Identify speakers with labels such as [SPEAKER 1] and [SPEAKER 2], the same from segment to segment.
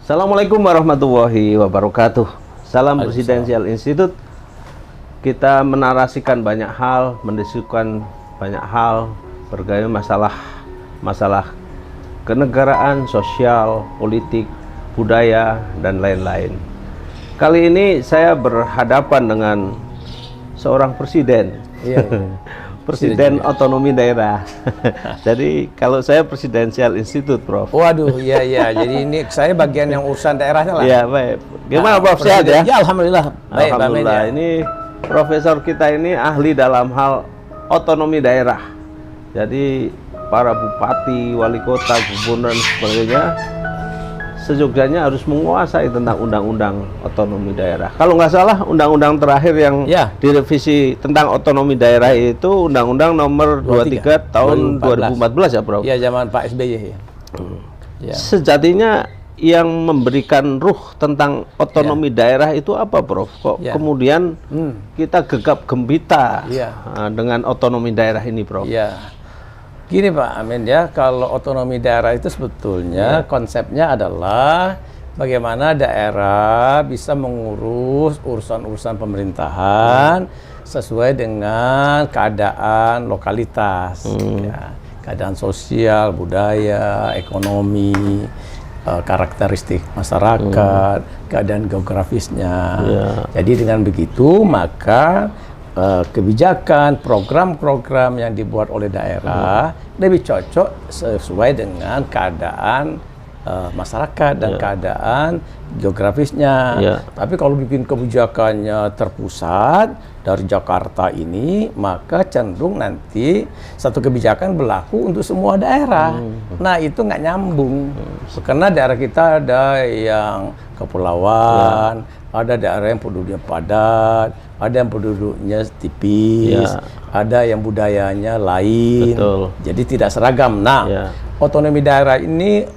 [SPEAKER 1] Assalamualaikum warahmatullahi wabarakatuh. Salam
[SPEAKER 2] Waalaikumsalam.
[SPEAKER 1] Presidensial Institute. Kita menarasikan banyak hal, mendiskusikan banyak hal, berbagai masalah kenegaraan, sosial, politik, budaya, dan lain-lain. Kali ini saya berhadapan dengan seorang presiden.
[SPEAKER 2] Iya.
[SPEAKER 1] Presiden otonomi daerah. Jadi kalau saya Presidensial Institute, Prof.
[SPEAKER 2] Waduh, iya. Jadi ini saya bagian yang urusan daerahnya lah.
[SPEAKER 1] Iya, baik. Gimana, Prof? Sehat ya?
[SPEAKER 2] Ya, alhamdulillah. Baik,
[SPEAKER 1] Alhamdulillah. Ini profesor kita ini ahli dalam hal otonomi daerah. Jadi para bupati, wali kota, gubernur dan sebagainya sejogjanya harus menguasai tentang undang-undang otonomi daerah. Kalau nggak salah, undang-undang terakhir yang direvisi tentang otonomi daerah itu Undang-Undang Nomor 23 tahun 2014 ya, Prof?
[SPEAKER 2] Iya, zaman Pak SBY ya. Ya.
[SPEAKER 1] Sejatinya yang memberikan ruh tentang otonomi daerah itu apa, Prof? Kok kemudian kita gegap gempita dengan otonomi daerah ini, Prof?
[SPEAKER 2] Iya. Gini Pak Amin ya, kalau otonomi daerah itu sebetulnya konsepnya adalah bagaimana daerah bisa mengurus urusan-urusan pemerintahan sesuai dengan keadaan lokalitas, keadaan sosial, budaya, ekonomi, karakteristik masyarakat, keadaan geografisnya. Jadi dengan begitu maka kebijakan, program-program yang dibuat oleh daerah lebih cocok sesuai dengan keadaan masyarakat dan keadaan geografisnya. Tapi kalau bikin kebijakannya terpusat dari Jakarta ini, maka cenderung nanti satu kebijakan berlaku untuk semua daerah. Nah, itu nggak nyambung. Karena daerah kita ada yang kepulauan, ada daerah yang penduduknya padat, ada yang penduduknya tipis, ada yang budayanya lain. Jadi tidak seragam. Nah, otonomi daerah ini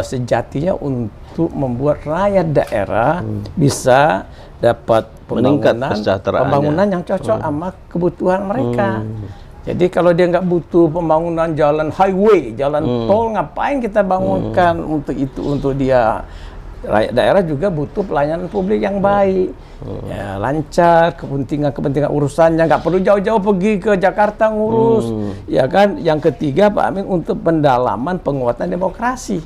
[SPEAKER 2] sejatinya untuk membuat rakyat daerah bisa dapat pembangunan yang cocok sama kebutuhan mereka. Jadi kalau dia nggak butuh pembangunan jalan highway, jalan tol, ngapain kita bangunkan untuk itu, untuk dia? Rakyat daerah juga butuh pelayanan publik yang baik, lancar, kepentingan urusannya, nggak perlu jauh-jauh pergi ke Jakarta ngurus, ya kan. Yang ketiga Pak Amin, untuk pendalaman penguatan demokrasi.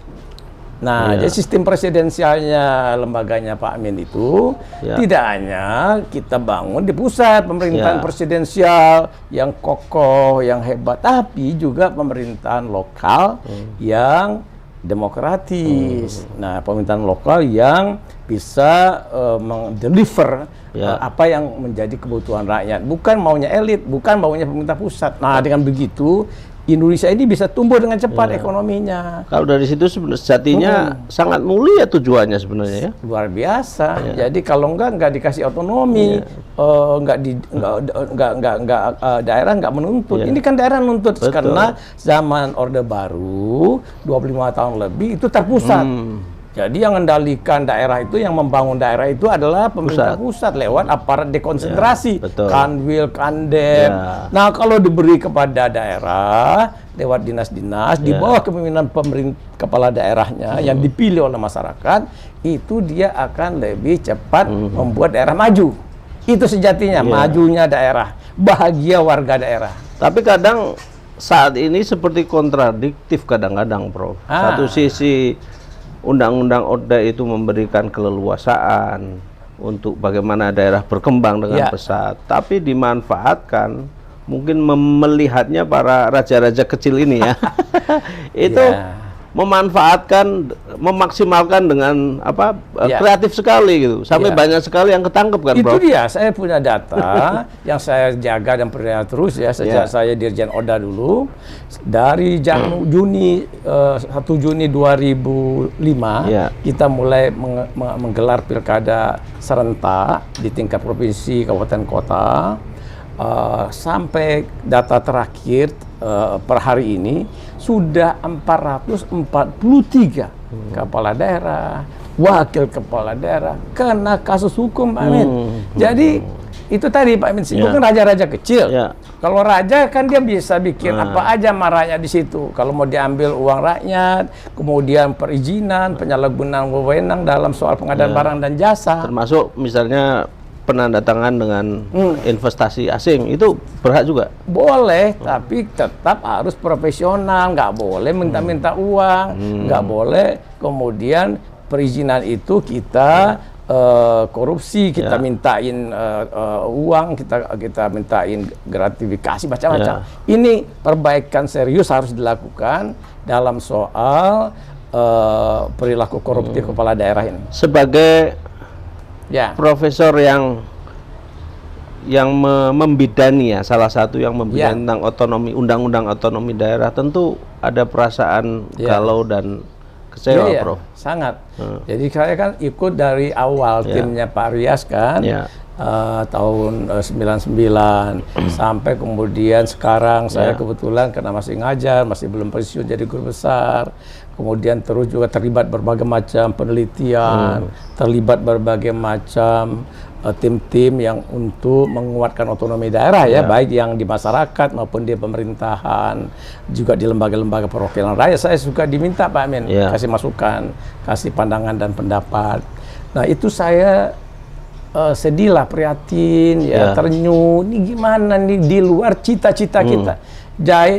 [SPEAKER 2] Nah, jadi sistem presidensialnya lembaganya Pak Amin itu tidak hanya kita bangun di pusat pemerintahan presidensial yang kokoh, yang hebat, tapi juga pemerintahan lokal yang demokratis. Nah, pemerintahan lokal yang bisa mendeliver apa yang menjadi kebutuhan rakyat, bukan maunya elit, bukan maunya pemerintah pusat. Nah, dengan begitu Indonesia ini bisa tumbuh dengan cepat ekonominya.
[SPEAKER 1] Kalau dari situ sejatinya sangat mulia tujuannya sebenarnya ya.
[SPEAKER 2] Luar biasa. Jadi kalau enggak dikasih otonomi, daerah nggak menuntut. Ini kan daerah nuntut karena zaman Orde Baru 25 tahun lebih itu terpusat. Jadi yang mengendalikan daerah itu, yang membangun daerah itu adalah pemerintah pusat lewat aparat dekonsentrasi, Kanwil, Kandem. Nah, kalau diberi kepada daerah lewat dinas-dinas di bawah kepemimpinan kepala daerahnya yang dipilih oleh masyarakat, itu dia akan lebih cepat membuat daerah maju. Itu sejatinya majunya daerah, bahagia warga daerah.
[SPEAKER 1] Tapi kadang saat ini seperti kontradiktif kadang-kadang, Prof. Satu sisi Undang-Undang ODA itu memberikan keleluasaan untuk bagaimana daerah berkembang dengan pesat, tapi dimanfaatkan, mungkin melihatnya para raja-raja kecil ini ya, itu memanfaatkan, memaksimalkan dengan apa kreatif sekali gitu, sampai banyak sekali yang ketangkep kan, Bro?
[SPEAKER 2] Itu dia, saya punya data yang saya jaga dan pelajari terus ya sejak saya Dirjen ODA dulu. Dari Juni 1 Juni 2005 kita mulai menggelar pilkada serentak di tingkat provinsi, kabupaten, kota. Sampai data terakhir per hari ini sudah 443 kepala daerah, wakil kepala daerah kena kasus hukum, Amin. Jadi itu tadi Pak Amin singgung
[SPEAKER 1] Ya.
[SPEAKER 2] kan raja-raja kecil.
[SPEAKER 1] Ya.
[SPEAKER 2] Kalau raja kan dia bisa bikin apa aja sama rakyat di situ. Kalau mau diambil uang rakyat, kemudian perizinan, penyalahgunaan wewenang dalam soal pengadaan barang dan jasa.
[SPEAKER 1] Termasuk misalnya penandatangan dengan investasi asing itu berhak juga.
[SPEAKER 2] Boleh, tapi tetap harus profesional, nggak boleh minta-minta uang, nggak boleh kemudian perizinan itu kita korupsi, kita mintain uang, kita mintain gratifikasi macam-macam. Ini perbaikan serius harus dilakukan dalam soal perilaku koruptif kepala daerah ini.
[SPEAKER 1] Sebagai profesor yang membidani ya, salah satu yang membidani tentang otonomi, undang-undang otonomi daerah, tentu ada perasaan galau dan kecewa, Prof.
[SPEAKER 2] Sangat. Jadi saya kan ikut dari awal timnya Pak Rias kan, tahun 99 sampai kemudian sekarang saya kebetulan karena masih ngajar, masih belum pensiun jadi guru besar. Kemudian terus juga terlibat berbagai macam penelitian, terlibat berbagai macam tim-tim yang untuk menguatkan otonomi daerah baik yang di masyarakat maupun di pemerintahan, juga di lembaga-lembaga perwakilan rakyat. Saya suka diminta Pak Amin kasih masukan, kasih pandangan dan pendapat. Nah itu saya sedih lah, prihatin, ternyuh. Ini gimana nih di luar cita-cita kita.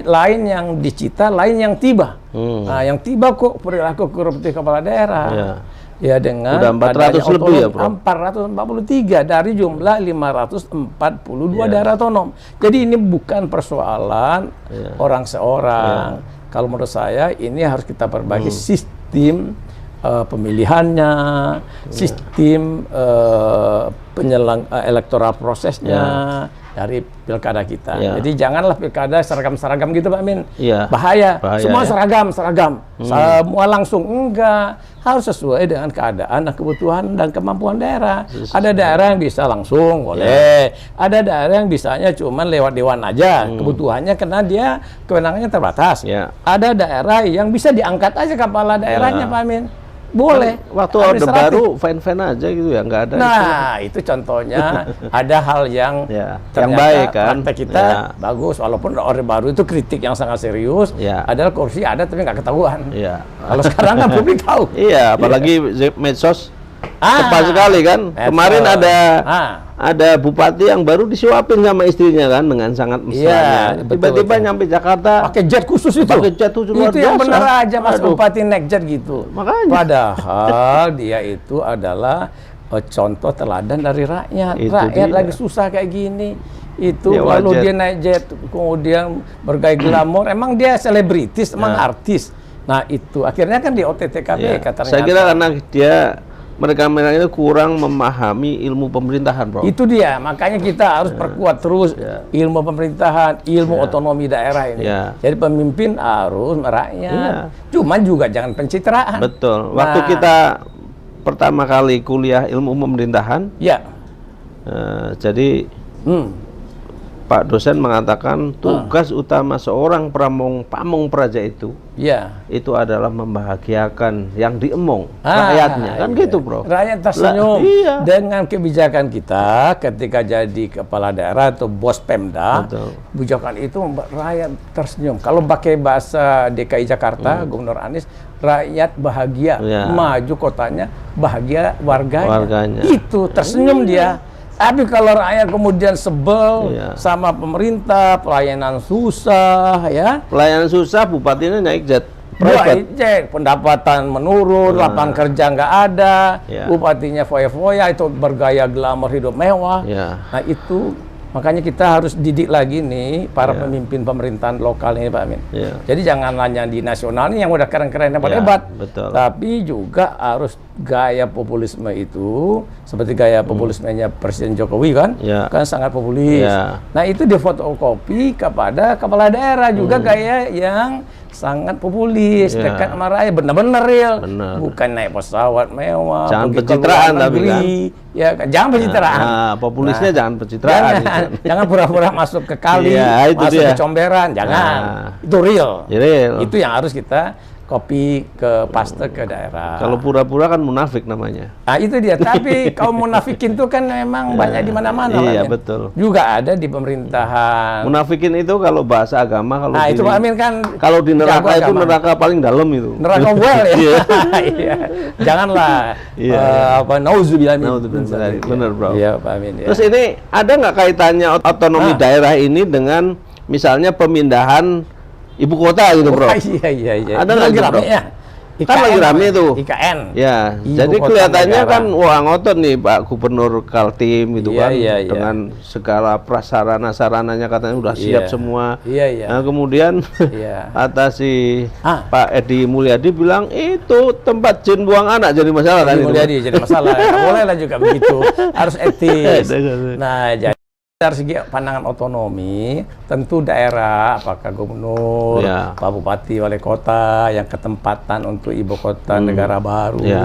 [SPEAKER 2] Lain yang dicita, lain yang tiba. Nah yang tiba kok perilaku koruptif kepala daerah. Ya dengan
[SPEAKER 1] udah 400 lebih ya, Bro?
[SPEAKER 2] 443 dari jumlah 542 daerah otonom. Jadi ini bukan persoalan orang seorang. Kalau menurut saya ini harus kita perbaiki sistem pemilihannya, sistem electoral prosesnya dari pilkada kita. Jadi janganlah pilkada seragam-seragam gitu Pak Amin. Bahaya. Semua seragam. Semua langsung enggak. Harus sesuai dengan keadaan, kebutuhan dan kemampuan daerah. Ada daerah yang bisa langsung, boleh. Ada daerah yang bisanya cuma lewat dewan aja, kebutuhannya karena dia kewenangannya terbatas. Ada daerah yang bisa diangkat aja kepala daerahnya Pak Amin. Boleh.
[SPEAKER 1] Waktu Orde Baru fine-fine aja gitu ya, nggak ada.
[SPEAKER 2] Nah, itu contohnya ada hal yang
[SPEAKER 1] yang baik kan.
[SPEAKER 2] Praktek kita bagus, walaupun Orde Baru itu kritik yang sangat serius. Adalah korupsi ada tapi nggak ketahuan. Kalau sekarang kan publik tahu.
[SPEAKER 1] Apalagi medsos tepat sekali kan. Kemarin ada bupati yang baru disuapin sama istrinya kan dengan sangat mesranya. Tiba-tiba nyampe Jakarta
[SPEAKER 2] pakai jet khusus itu.
[SPEAKER 1] Pakai jet itu luar biasa.
[SPEAKER 2] Yang benar aja Mas Bupati naik jet gitu.
[SPEAKER 1] Makanya.
[SPEAKER 2] Padahal dia itu adalah contoh teladan dari rakyat. Rakyat lagi susah kayak gini. Itu lalu dia naik jet, kemudian bergaya glamor. Emang dia selebritis, emang artis. Nah itu akhirnya kan di OTT KPK ternyata.
[SPEAKER 1] Saya kira karena dia mereka itu kurang memahami ilmu pemerintahan, Bro.
[SPEAKER 2] Itu dia, makanya kita harus perkuat terus ilmu pemerintahan, ilmu otonomi daerah ini. Jadi pemimpin harus merakyat. Cuman juga jangan pencitraan.
[SPEAKER 1] Betul. Waktu kita pertama kali kuliah ilmu pemerintahan, jadi Pak dosen mengatakan tugas utama seorang pamong praja itu adalah membahagiakan yang diemong rakyatnya, kan gitu, Bro.
[SPEAKER 2] Rakyat tersenyum dengan kebijakan kita ketika jadi kepala daerah atau bos Pemda. Kebijakan itu membuat rakyat tersenyum. Kalau pakai bahasa DKI Jakarta, Gubernur Anies, rakyat bahagia, maju kotanya, bahagia warganya. Itu tersenyum dia. Tapi kalau rakyat kemudian sebel sama pemerintah, pelayanan susah,
[SPEAKER 1] pelayanan susah, bupatinya naik jet
[SPEAKER 2] private, pendapatan menurun, lapangan kerja nggak ada, bupatinya foya-foya, itu bergaya glamor hidup mewah. Nah itu makanya kita harus didik lagi nih para pemimpin pemerintahan lokal ini Pak Amin. Jadi jangan hanya di nasional ini yang udah keren-keren hebat-hebat, tapi juga harus gaya populisme itu seperti gaya populismenya Presiden Jokowi kan, kan sangat populis. Nah itu difotokopi kepada kepala daerah juga gaya yang sangat populis, dekat sama rakyat, benar-benar real, bukan naik pesawat mewah,
[SPEAKER 1] jangan pencitraan tapi kan,
[SPEAKER 2] jangan pencitraan.
[SPEAKER 1] Populisnya jangan pencitraan.
[SPEAKER 2] Jangan pura-pura masuk ke kali, masuk ke comberan, jangan. Itu real. Itu yang harus kita copy ke paste ke daerah.
[SPEAKER 1] Kalau pura-pura kan munafik namanya.
[SPEAKER 2] Nah itu dia, tapi kaum munafikin itu kan memang banyak di mana-mana.
[SPEAKER 1] Iya,
[SPEAKER 2] Amin.
[SPEAKER 1] betul.
[SPEAKER 2] Juga ada di pemerintahan.
[SPEAKER 1] Munafikin itu kalau bahasa agama, kalau
[SPEAKER 2] Nah itu Pak Amin kan
[SPEAKER 1] kalau di neraka
[SPEAKER 2] jago
[SPEAKER 1] itu
[SPEAKER 2] agama.
[SPEAKER 1] neraka paling dalam itu.
[SPEAKER 2] Neraka well ya. Iya. Janganlah.
[SPEAKER 1] Iya,
[SPEAKER 2] Nauzubillah min.
[SPEAKER 1] Nauzubillah. Bener, Bro.
[SPEAKER 2] Iya Pak Amin. Ya.
[SPEAKER 1] Terus ini ada nggak kaitannya otonomi daerah ini dengan misalnya pemindahan ibu kota gitu, Bro?
[SPEAKER 2] Iya.
[SPEAKER 1] Ada
[SPEAKER 2] Itu
[SPEAKER 1] nggak
[SPEAKER 2] lagi
[SPEAKER 1] gitu,
[SPEAKER 2] rame
[SPEAKER 1] Bro?
[SPEAKER 2] ya?
[SPEAKER 1] Kan lagi rame tuh.
[SPEAKER 2] IKN.
[SPEAKER 1] Ya,
[SPEAKER 2] Ibu
[SPEAKER 1] jadi
[SPEAKER 2] kota
[SPEAKER 1] kelihatannya
[SPEAKER 2] negara.
[SPEAKER 1] kan wah ngotot nih Pak Gubernur Kaltim gitu
[SPEAKER 2] Iya,
[SPEAKER 1] kan
[SPEAKER 2] iya.
[SPEAKER 1] dengan segala prasarana-sarananya katanya udah siap
[SPEAKER 2] Iya.
[SPEAKER 1] semua.
[SPEAKER 2] Iya.
[SPEAKER 1] Nah, kemudian
[SPEAKER 2] Iya.
[SPEAKER 1] atas si
[SPEAKER 2] Ah.
[SPEAKER 1] Pak Edi Mulyadi bilang itu tempat jin buang anak jadi masalah kan itu.
[SPEAKER 2] Mulyadi jadi masalah. Nggak boleh lah juga begitu. Harus etis. Nah, jadi dari segi pandangan otonomi, tentu daerah, apakah gubernur,
[SPEAKER 1] Ya.
[SPEAKER 2] Pak Bupati, Wali Kota yang ketempatan untuk ibu kota negara baru,
[SPEAKER 1] Ya.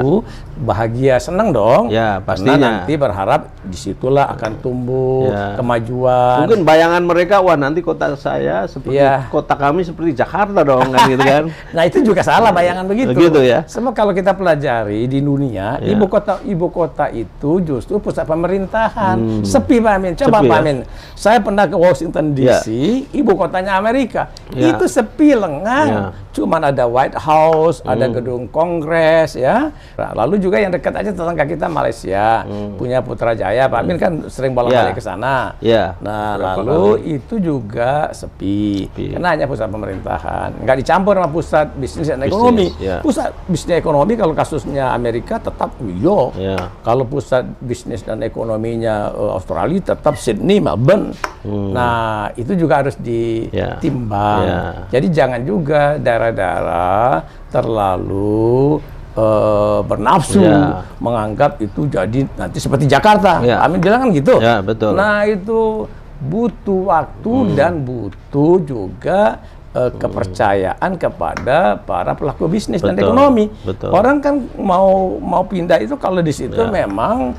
[SPEAKER 2] bahagia, senang dong.
[SPEAKER 1] Ya,
[SPEAKER 2] Karena
[SPEAKER 1] pastinya.
[SPEAKER 2] nanti berharap disitulah akan tumbuh
[SPEAKER 1] Ya.
[SPEAKER 2] kemajuan.
[SPEAKER 1] Mungkin bayangan mereka wah nanti kota saya seperti
[SPEAKER 2] Iya.
[SPEAKER 1] kota kami seperti Jakarta dong kan gitu kan.
[SPEAKER 2] Nah itu juga salah bayangan begitu.
[SPEAKER 1] Begitu ya?
[SPEAKER 2] Sebab kalau kita pelajari di dunia,
[SPEAKER 1] Ya.
[SPEAKER 2] ibu kota itu justru pusat pemerintahan. Sepi Pak Amin. Coba
[SPEAKER 1] Sepi,
[SPEAKER 2] Pak
[SPEAKER 1] ya?
[SPEAKER 2] Amin, saya pernah ke Washington DC, ibu kotanya Amerika.
[SPEAKER 1] Ya.
[SPEAKER 2] Itu sepi lengang.
[SPEAKER 1] Ya.
[SPEAKER 2] Cuman ada White House, ada gedung Kongres ya. Nah, lalu juga yang dekat aja tetangga kita Malaysia, punya Putrajaya. Pak Amin kan sering bolak-balik
[SPEAKER 1] Ya.
[SPEAKER 2] ke sana.
[SPEAKER 1] Ya.
[SPEAKER 2] Nah,
[SPEAKER 1] Berapa
[SPEAKER 2] lalu itu juga sepi. Karena hanya pusat pemerintahan. Nggak dicampur sama pusat bisnis dan ekonomi.
[SPEAKER 1] ya.
[SPEAKER 2] Pusat bisnis ekonomi kalau kasusnya Amerika tetap New York.
[SPEAKER 1] Ya.
[SPEAKER 2] Kalau pusat bisnis dan ekonominya Australia tetap Sydney, Melbourne. Nah, itu juga harus ditimbang.
[SPEAKER 1] Ya.
[SPEAKER 2] Jadi jangan juga daerah-daerah terlalu bernafsu
[SPEAKER 1] Ya.
[SPEAKER 2] menganggap itu jadi nanti seperti Jakarta.
[SPEAKER 1] Ya.
[SPEAKER 2] Amin bilang kan gitu.
[SPEAKER 1] Ya, betul.
[SPEAKER 2] Nah, itu butuh waktu dan butuh juga kepercayaan kepada para pelaku bisnis dan
[SPEAKER 1] Betul,
[SPEAKER 2] ekonomi.
[SPEAKER 1] betul.
[SPEAKER 2] Orang kan mau pindah itu kalau di situ memang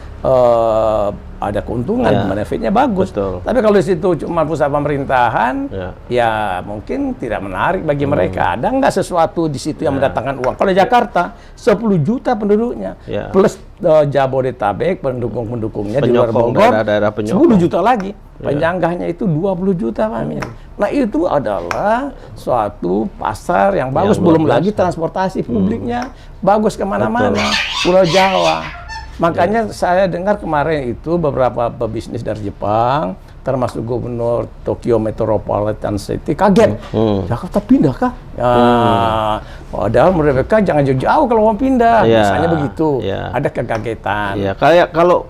[SPEAKER 2] ada keuntungan,
[SPEAKER 1] Ya.
[SPEAKER 2] benefitnya bagus.
[SPEAKER 1] Betul.
[SPEAKER 2] Tapi kalau di situ cuma pusat pemerintahan,
[SPEAKER 1] Ya.
[SPEAKER 2] ya mungkin tidak menarik bagi mereka. Ada nggak sesuatu di situ yang mendatangkan uang? Kalau Jakarta 10 juta penduduknya,
[SPEAKER 1] Ya.
[SPEAKER 2] plus Jabodetabek pendukung-pendukungnya di luar
[SPEAKER 1] Penyokong,
[SPEAKER 2] Bogor,
[SPEAKER 1] daerah-daerah penyokong.
[SPEAKER 2] 10 juta lagi. Penyanggahnya itu 20 juta, Pak Amin. Nah, itu adalah suatu pasar yang bagus.
[SPEAKER 1] luar
[SPEAKER 2] Belum
[SPEAKER 1] biasa.
[SPEAKER 2] lagi transportasi publiknya bagus kemana-mana. Pulau Jawa. Makanya saya dengar kemarin itu beberapa pebisnis dari Jepang, termasuk Gubernur Tokyo Metropolitan City, kaget. Jakarta pindah kah? Ya, padahal mereka jangan jauh-jauh kalau mau pindah.
[SPEAKER 1] Ya.
[SPEAKER 2] Misalnya begitu.
[SPEAKER 1] Ya.
[SPEAKER 2] Ada kekagetan.
[SPEAKER 1] Ya, kayak kalau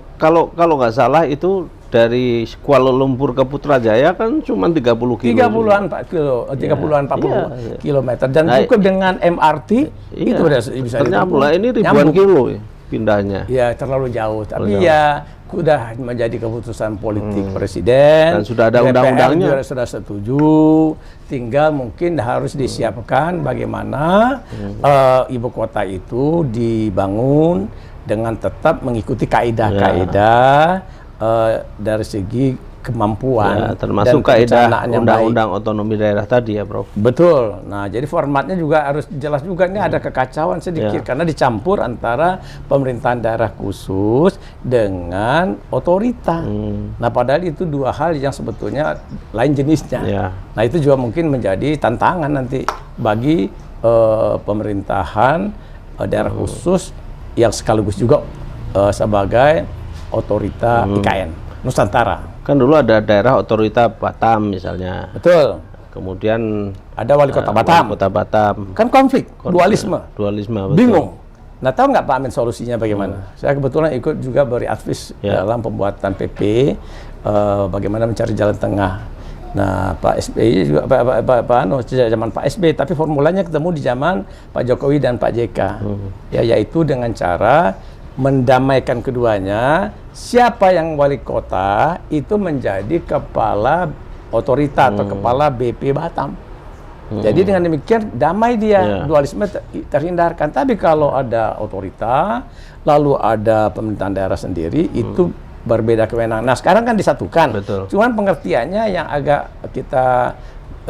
[SPEAKER 1] nggak salah itu dari Kuala Lumpur ke Putrajaya kan cuma 30 kilo.
[SPEAKER 2] 30-an 4 kilo, 30-an 40
[SPEAKER 1] iya.
[SPEAKER 2] kilometer. Dan
[SPEAKER 1] Nah,
[SPEAKER 2] cukup dengan MRT,
[SPEAKER 1] Iya.
[SPEAKER 2] itu bisa
[SPEAKER 1] Ternyambung lah, ini ribuan
[SPEAKER 2] Nyambung.
[SPEAKER 1] kilo ya pindahnya.
[SPEAKER 2] Ya, terlalu jauh. Tapi ya, sudah menjadi keputusan politik Presiden.
[SPEAKER 1] Dan sudah ada
[SPEAKER 2] DPR
[SPEAKER 1] undang-undangnya.
[SPEAKER 2] juga sudah setuju. Tinggal mungkin harus disiapkan bagaimana ibu kota itu dibangun dengan tetap mengikuti kaidah-kaidah dari segi kemampuan
[SPEAKER 1] Ya, termasuk kaidah
[SPEAKER 2] perencanaan yang baik.
[SPEAKER 1] undang-undang otonomi daerah tadi ya, Prof.
[SPEAKER 2] Betul. Nah, jadi formatnya juga harus jelas juga. Ini ada kekacauan sedikit karena dicampur antara pemerintahan daerah khusus dengan otorita. Nah, padahal itu dua hal yang sebetulnya lain jenisnya.
[SPEAKER 1] Ya.
[SPEAKER 2] Nah, itu juga mungkin menjadi tantangan nanti bagi pemerintahan daerah khusus yang sekaligus juga sebagai otorita IKN Nusantara.
[SPEAKER 1] Kan dulu ada daerah otorita Batam misalnya.
[SPEAKER 2] Betul.
[SPEAKER 1] Kemudian
[SPEAKER 2] Ada wali kota Batam.
[SPEAKER 1] Wali Kota Batam.
[SPEAKER 2] Kan konflik, dualisme.
[SPEAKER 1] Dualisme, betul.
[SPEAKER 2] Bingung. Nah, tahu nggak Pak Amin solusinya bagaimana? Saya kebetulan ikut juga beri advis dalam pembuatan PP bagaimana mencari jalan tengah. Nah, Pak SBY juga sejak zaman Pak SBY, tapi formulanya ketemu di zaman Pak Jokowi dan Pak JK. Ya, yaitu dengan cara mendamaikan keduanya. Siapa yang wali kota itu menjadi kepala otorita atau kepala BP Batam. Jadi dengan demikian damai dia, dualisme terhindarkan. Tapi kalau ada otorita, lalu ada pemerintahan daerah sendiri, itu berbeda kewenangan. Nah, sekarang kan disatukan.
[SPEAKER 1] Betul.
[SPEAKER 2] Cuman pengertiannya yang agak kita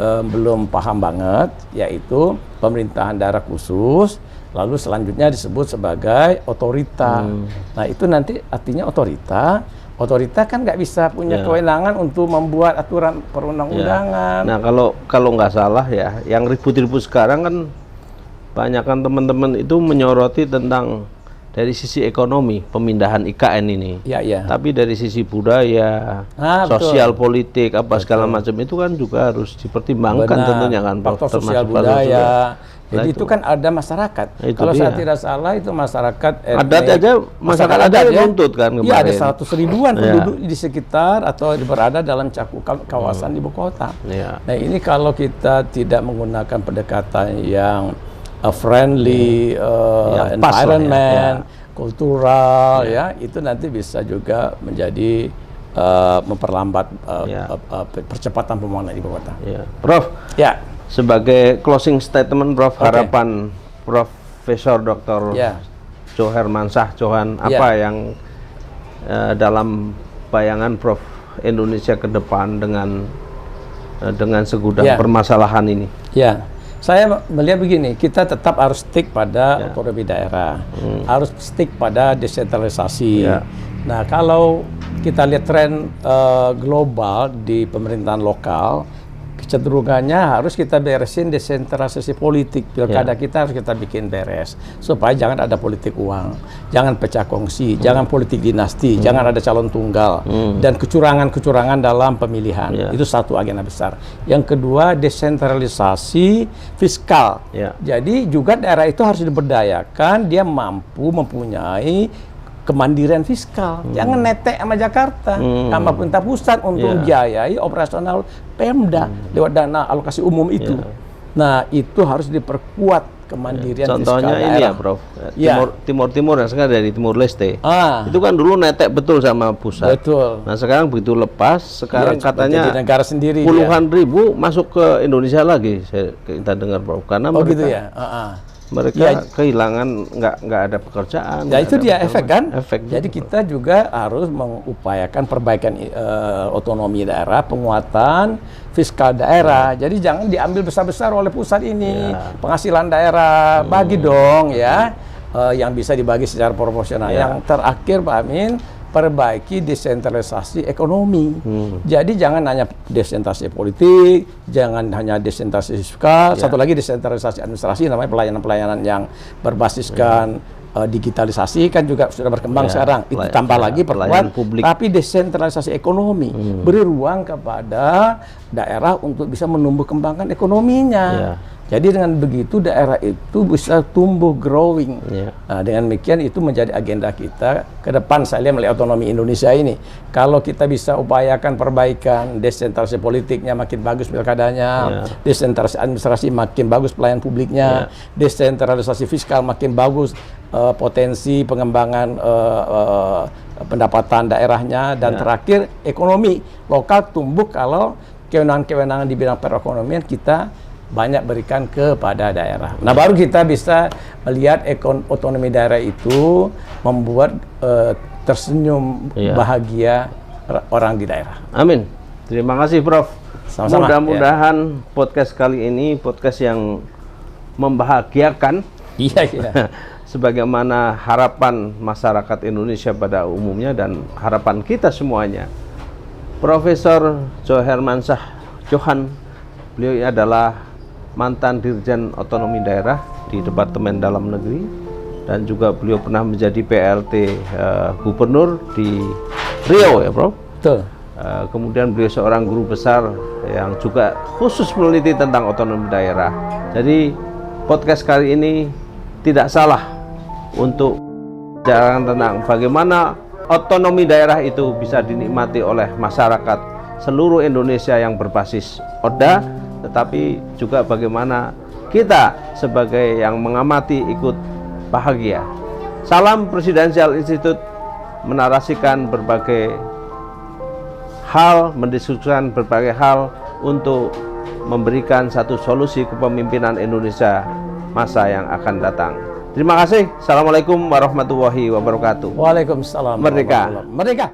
[SPEAKER 2] belum paham banget, yaitu pemerintahan daerah khusus, lalu selanjutnya disebut sebagai otorita. Nah itu nanti artinya otorita kan nggak bisa punya kewenangan untuk membuat aturan perundang-undangan.
[SPEAKER 1] Nah kalau nggak salah ya, yang ribut-ribut sekarang kan banyak kan teman-teman itu menyoroti tentang dari sisi ekonomi pemindahan IKN ini. Tapi dari sisi budaya, sosial, politik, apa segala macam itu kan juga harus dipertimbangkan tentunya kan.
[SPEAKER 2] Faktor sosial budaya. Jadi itu kan ada masyarakat. Kalau saya tidak salah itu masyarakat
[SPEAKER 1] adat aja, masyarakat adat yang nuntut kan kemarin.
[SPEAKER 2] Iya, ada 100 ribuan penduduk di sekitar atau berada dalam cakupan kawasan ibu kota. Nah ini kalau kita tidak menggunakan pendekatan yang friendly, environment, kultural, itu nanti bisa juga menjadi memperlambat percepatan pembangunan ibu kota.
[SPEAKER 1] Prof, sebagai closing statement, Prof, harapan Profesor Dr. Joher Mansyah Johan, apa yang dalam bayangan Prof Indonesia ke depan dengan segudang permasalahan ini?
[SPEAKER 2] Saya melihat begini, kita tetap harus stick pada otonomi daerah, harus stick pada desentralisasi. Nah, kalau kita lihat tren global di pemerintahan lokal, kecenderungannya harus kita beresin desentralisasi politik. Pilkada kita harus kita bikin beres, supaya jangan ada politik uang, jangan pecah kongsi, jangan politik dinasti, jangan ada calon tunggal, dan kecurangan-kecurangan dalam pemilihan. Itu satu agenda besar. Yang kedua, desentralisasi fiskal. Jadi juga daerah itu harus diberdayakan, dia mampu mempunyai kemandirian fiskal, jangan netek sama Jakarta, sama pemerintah pusat untuk membiayai operasional Pemda lewat dana alokasi umum itu. Nah itu harus diperkuat kemandirian
[SPEAKER 1] contohnya
[SPEAKER 2] fiskal
[SPEAKER 1] ini
[SPEAKER 2] daerah. Timur yang sekarang dari Timur Leste, itu kan dulu netek betul sama pusat. Nah sekarang begitu lepas, sekarang katanya negara sendiri,
[SPEAKER 1] puluhan ribu masuk ke Indonesia lagi, kita dengar, Prof, karena mereka kehilangan, nggak ada pekerjaan.
[SPEAKER 2] Ya itu dia efek kan. Jadi kita juga harus mengupayakan perbaikan otonomi daerah, penguatan fiskal daerah. Jadi jangan diambil besar-besar oleh pusat ini. Penghasilan daerah bagi dong yang bisa dibagi secara proporsional. Yang terakhir Pak Amin, perbaiki desentralisasi ekonomi. Jadi jangan hanya desentralisasi politik, jangan hanya desentralisasi fiskal, satu lagi desentralisasi administrasi, namanya pelayanan-pelayanan yang berbasiskan digitalisasi kan juga sudah berkembang sekarang. Itu tambah lagi perkuat, tapi desentralisasi ekonomi, beri ruang kepada daerah untuk bisa menumbuh kembangkan ekonominya. Jadi dengan begitu daerah itu bisa tumbuh growing. Nah, dengan demikian itu menjadi agenda kita ke depan. Saya lihat melihat otonomi Indonesia ini, kalau kita bisa upayakan perbaikan desentralisasi politiknya makin bagus pilkadanya, desentralisasi administrasi makin bagus pelayanan publiknya, desentralisasi fiskal makin bagus potensi pengembangan pendapatan daerahnya, dan terakhir ekonomi lokal tumbuh kalau kewenangan-kewenangan di bidang perekonomian kita banyak berikan kepada daerah. Nah baru kita bisa melihat otonomi daerah itu membuat tersenyum bahagia orang di daerah.
[SPEAKER 1] Amin. Terima kasih, Prof.
[SPEAKER 2] Sama-sama.
[SPEAKER 1] Mudah-mudahan podcast kali ini podcast yang membahagiakan. Sebagaimana harapan masyarakat Indonesia pada umumnya dan harapan kita semuanya. Profesor Joher Mansyah Johan, beliau adalah mantan Dirjen Otonomi Daerah di Departemen Dalam Negeri, dan juga beliau pernah menjadi PLT Gubernur di Riau ya, Prof.
[SPEAKER 2] Betul.
[SPEAKER 1] Kemudian beliau seorang guru besar yang juga khusus meneliti tentang otonomi daerah. Jadi podcast kali ini tidak salah untuk bicara tentang bagaimana otonomi daerah itu bisa dinikmati oleh masyarakat seluruh Indonesia yang berbasis Oda, tetapi juga bagaimana kita sebagai yang mengamati ikut bahagia. Salam Presidensial Institute menarasikan berbagai hal, mendiskusikan berbagai hal untuk memberikan satu solusi kepemimpinan Indonesia masa yang akan datang. Terima kasih. Assalamualaikum warahmatullahi wabarakatuh.
[SPEAKER 2] Waalaikumsalam.
[SPEAKER 1] Merdeka.
[SPEAKER 2] Merdeka.